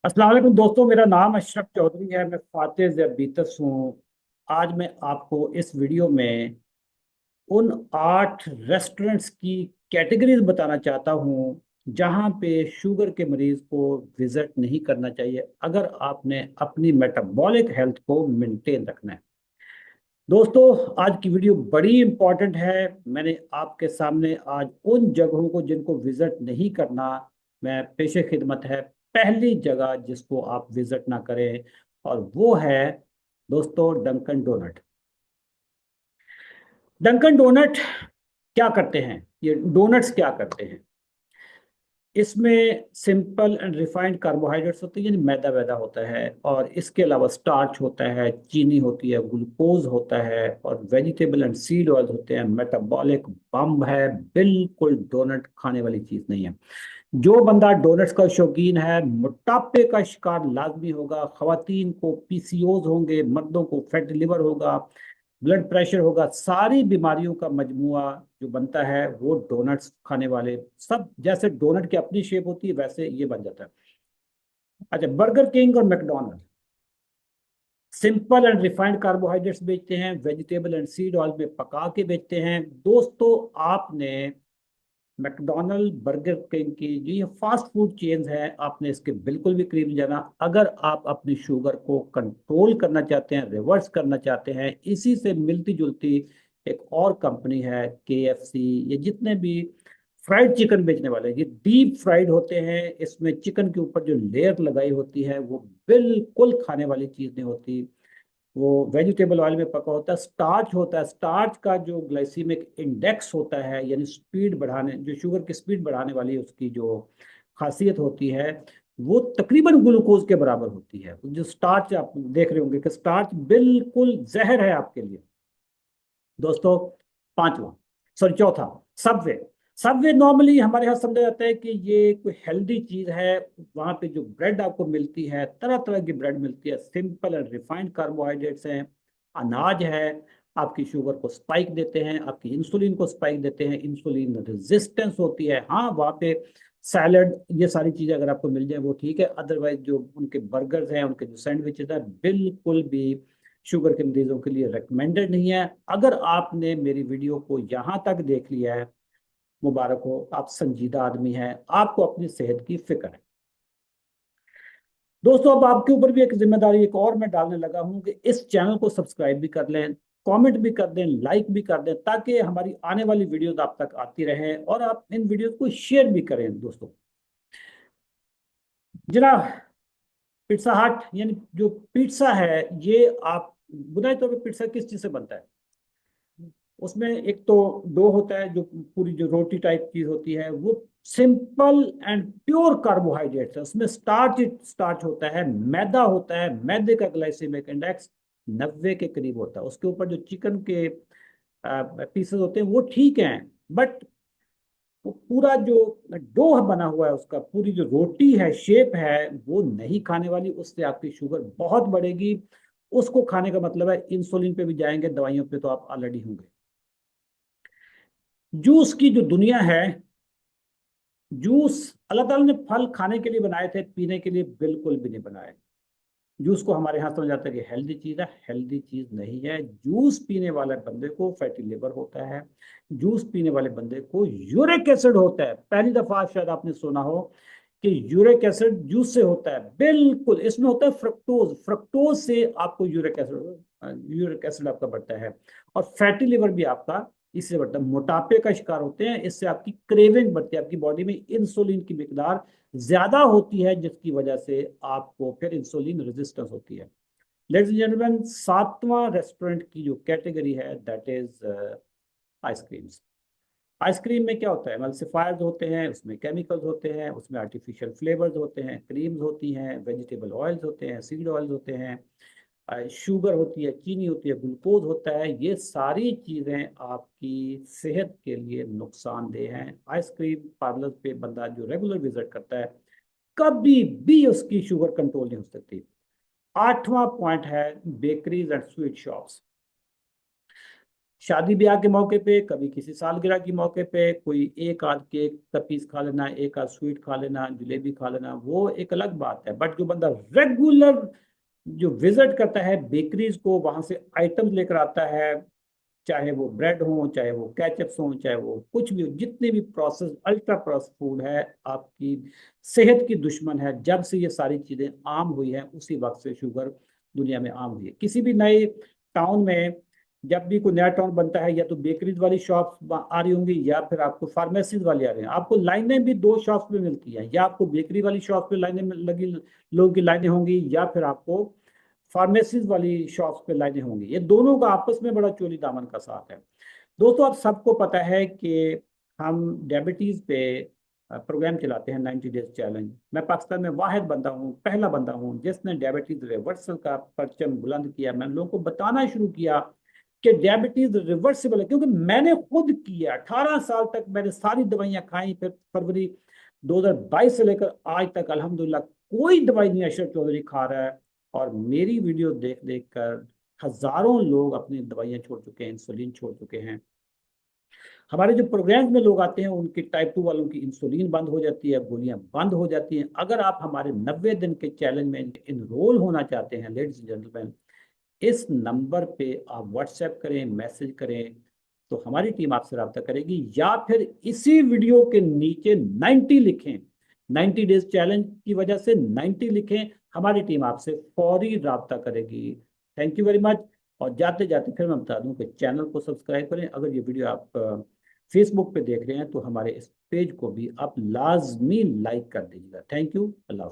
अस्सलाम वालेकुम दोस्तों, मेरा नाम अशरफ चौधरी है। मैं फातिह ज़ैबीतस हूँ। आज मैं आपको इस वीडियो में उन 8 रेस्टोरेंट्स की कैटेगरीज बताना चाहता हूँ जहाँ पे शुगर के मरीज को विजिट नहीं करना चाहिए अगर आपने अपनी मेटाबॉलिक हेल्थ को मेंटेन रखना है। दोस्तों, आज की वीडियो बड़ी इंपॉर्टेंट है। मैंने आपके सामने आज उन जगहों को जिनको विजिट नहीं करना, मैं पेशे खिदमत है पहली जगह जिसको आप विजिट ना करें, और वो है दोस्तों डंकन डोनट। डंकन डोनट क्या करते हैं, ये डोनट्स क्या करते हैं? इसमें सिंपल एंड रिफाइंड कार्बोहाइड्रेट्स होते हैं, यानी मैदा वैदा होता है, और इसके अलावा स्टार्च होता है, चीनी होती है, ग्लूकोज होता है, और वेजिटेबल एंड सीड ऑयल होते हैं। मेटाबॉलिक बम है, बिल्कुल डोनट खाने वाली चीज नहीं है। जो बंदा डोनट्स का शौकीन है, मोटापे का शिकार लाजमी होगा। खवातीन को पीसीओज होंगे, मर्दों को फैटी लिवर होगा, ब्लड प्रेशर होगा। सारी बीमारियों का मजमुआ जो बनता है वो डोनट्स खाने वाले सब, जैसे डोनट की अपनी शेप होती है वैसे ये बन जाता है। अच्छा, बर्गर किंग और McDonald simple and refined carbohydrates बेचते हैं, वेजिटेबल एंड सीड ऑयल में पका के बेचते हैं। दोस्तों, आपने मैकडोनल्ड, बर्गर किंग की जो ये फास्ट फूड चेन्स हैं, आपने इसके बिल्कुल भी करीब नहीं जाना। अगर आप अपनी शुगर को कंट्रोल करना चाहते हैं, रिवर्स करना चाहते हैं, इसी से मिलती जुलती एक और कंपनी है केएफसी। ये जितने भी फ्राइड चिकन बेचने वाले हैं, ये डीप फ्राइड होते हैं। इसमें चिकन के ऊपर जो लेयर लगाई होती है वो बिल्कुल खाने वाली चीज नहीं होती। वो वेजिटेबल ऑयल में पका होता है। स्टार्च होता है, स्टार्च का जो ग्लाइसीमिक इंडेक्स होता है, यानी स्पीड बढ़ाने, जो शुगर की स्पीड बढ़ाने वाली उसकी जो खासियत होती है, वो तकरीबन ग्लूकोज के बराबर होती है। जो स्टार्च आप देख रहे होंगे कि स्टार्च बिल्कुल जहर है आपके लिए। दोस्तों, पांचवा, सॉरी चौथा, सबवे। सबवे नॉर्मली हमारे यहाँ समझा जाता है कि ये कोई हेल्दी चीज है। वहां पे जो ब्रेड आपको मिलती है, तरह तरह की ब्रेड मिलती है, सिंपल एंड रिफाइंड कार्बोहाइड्रेट्स हैं, अनाज है, आपकी शुगर को स्पाइक देते हैं, आपकी इंसुलिन को स्पाइक देते हैं, इंसुलिन रेजिस्टेंस होती है। हाँ, वहाँ पे सैलड, ये सारी चीजें अगर आपको मिल जाए वो ठीक है। अदरवाइज जो उनके बर्गर्स हैं, उनके जो सैंडविचेस हैं, बिल्कुल भी शुगर के मरीजों के लिए रिकमेंडेड नहीं है। अगर आपने मेरी वीडियो को यहाँ तक देख लिया है, मुबारक हो, आप संजीदा आदमी हैं, आपको अपनी सेहत की फिक्र है। दोस्तों, अब आपके ऊपर भी एक जिम्मेदारी एक और मैं डालने लगा हूं कि इस चैनल को सब्सक्राइब भी कर लें, कमेंट भी कर दें, लाइक भी कर दें, ताकि हमारी आने वाली वीडियोस आप तक आती रहे, और आप इन वीडियोस को शेयर भी करें। दोस्तों, जनाब, पिज्जा हट यानी जो पिज्जा है, ये आप बुनियादी तौर पर पिज्जा किस चीज से बनता है? उसमें एक तो डो होता है, जो पूरी जो रोटी टाइप चीज होती है, वो सिंपल एंड प्योर कार्बोहाइड्रेट है। उसमें स्टार्च स्टार्च होता है, मैदा होता है। मैदे का ग्लाइसेमिक इंडेक्स 90 के करीब होता है। उसके ऊपर जो चिकन के पीसेस होते हैं वो ठीक हैं, बट वो पूरा जो डो बना हुआ है, उसका पूरी जो रोटी है, शेप है, वो नहीं खाने वाली। उससे आपकी शुगर बहुत बढ़ेगी। उसको खाने का मतलब है इंसुलिन पे भी जाएंगे, दवाइयों पे तो आप ऑलरेडी होंगे। जूस की जो दुनिया है, जूस अल्लाह ताला ने फल खाने के लिए बनाए थे, पीने के लिए बिल्कुल भी नहीं बनाए। जूस को हमारे यहाँ समझ जाता है कि हेल्दी चीज है, हेल्दी चीज नहीं है। जूस पीने वाले बंदे को फैटी लिवर होता है। जूस पीने वाले बंदे को यूरिक एसिड होता है। पहली दफा शायद आपने सुना हो कि यूरिक एसिड जूस से होता है। बिल्कुल, इसमें होता है फ्रक्टोज। फ्रक्टोज से आपको यूरिक एसिड आपका बढ़ता है, और फैटी लिवर भी आपका इससे बढ़ता है। मोटापे का शिकार होते हैं, इससे आपकी क्रेविंग बढ़ती है, आपकी बॉडी में इंसुलिन की मिकदार ज्यादा होती है, जिसकी वजह से आपको फिर इंसुलिन रेजिस्टेंस होती है। लेडीज एंड जेंटलमैन, सातवां रेस्टोरेंट की जो कैटेगरी है, दैट इज आइसक्रीम्स। आइसक्रीम में क्या होता है? एमल्सिफायर्स होते हैं, उसमें केमिकल्स होते हैं, उसमें आर्टिफिशियल फ्लेवर्स होते हैं, क्रीम्स होती हैं, वेजिटेबल ऑयल्स होते हैं, सीड ऑयल्स होते हैं, शुगर होती है, चीनी होती है, ग्लूकोज होता है। ये सारी चीज़ें आपकी सेहत के लिए नुकसानदेह हैं। आइसक्रीम पार्लर पे बंदा जो रेगुलर विजिट करता है, कभी भी उसकी शुगर कंट्रोल नहीं हो सकती। आठवां पॉइंट है बेकरीज एंड स्वीट शॉप्स। शादी ब्याह के मौके पे, कभी किसी सालगिरह के मौके पे कोई एक आध केक का पीस खा लेना, एक आध स्वीट खा लेना, जलेबी खा लेना, वो एक अलग बात है। बट जो बंदा रेगुलर जो विजिट करता है बेकरीज को, वहां से आइटम्स लेकर आता है, चाहे वो ब्रेड हो, चाहे वो कैचअप्स हो, चाहे वो कुछ भी हो, जितने भी प्रोसेस अल्ट्रा प्रोसेस फूड है, आपकी सेहत की दुश्मन है। जब से ये सारी चीजें आम हुई हैं, उसी वक्त से शुगर दुनिया में आम हुई है। किसी भी नए टाउन में जब भी कोई नया टाउन बनता है, या तो बेकरीज वाली शॉप्स आ रही होंगी, या फिर आपको फार्मेसीज वाली आ रही हैं। आपको लाइनें भी दो शॉप्स में मिलती हैं, या आपको बेकरी वाली शॉप पे लाइनें लगी, लोगों की लाइनें होंगी, या फिर आपको फार्मेसीज वाली शॉप्स पे लाइनें होंगी। ये दोनों का आपस में बड़ा चोली दामन का साथ है। दोस्तों, आप सबको पता है कि हम डायबिटीज पे प्रोग्राम चलाते हैं, 90 डेज चैलेंज। मैं पाकिस्तान में वाहिद बंदा हूँ, पहला बंदा हूँ जिसने डायबिटीज रिवर्सल का परचम बुलंद किया। मैंने लोगों को बताना शुरू किया कि डायबिटीज रिवर्सिबल है, क्योंकि मैंने खुद किया। 18 साल तक मैंने सारी दवाइयां खाई, फिर फरवरी 2022 से लेकर आज तक अल्हम्दुलिल्लाह कोई दवाई नहीं अशरफ चौधरी खा रहा है। और मेरी वीडियो देख देख कर हजारों लोग अपनी दवाइयां छोड़ चुके हैं, इंसुलिन छोड़ चुके हैं। हमारे जो प्रोग्राम्स में लोग आते हैं, उनकी टाइप 2 वालों की इंसुलिन बंद हो जाती है, गोलियां बंद हो जाती हैं। अगर आप हमारे 90 दिन के चैलेंज में इनरोल होना चाहते हैं, लेडीज एंड जेंटलमैन, इस नंबर पे आप व्हाट्सएप करें, मैसेज करें, तो हमारी टीम आपसे रब्ता करेगी। या फिर इसी वीडियो के नीचे 90 लिखें, 90 डेज चैलेंज की वजह से 90 लिखें, हमारी टीम आपसे फौरी रब्ता करेगी। Thank you very much. और जाते जाते फिर मैं बता दूं कि चैनल को सब्सक्राइब करें। अगर ये वीडियो आप फेसबुक पे देख रहे हैं, तो हमारे इस पेज को भी आप लाजमी लाइक कर दीजिएगा। Thank you. अल्लाह।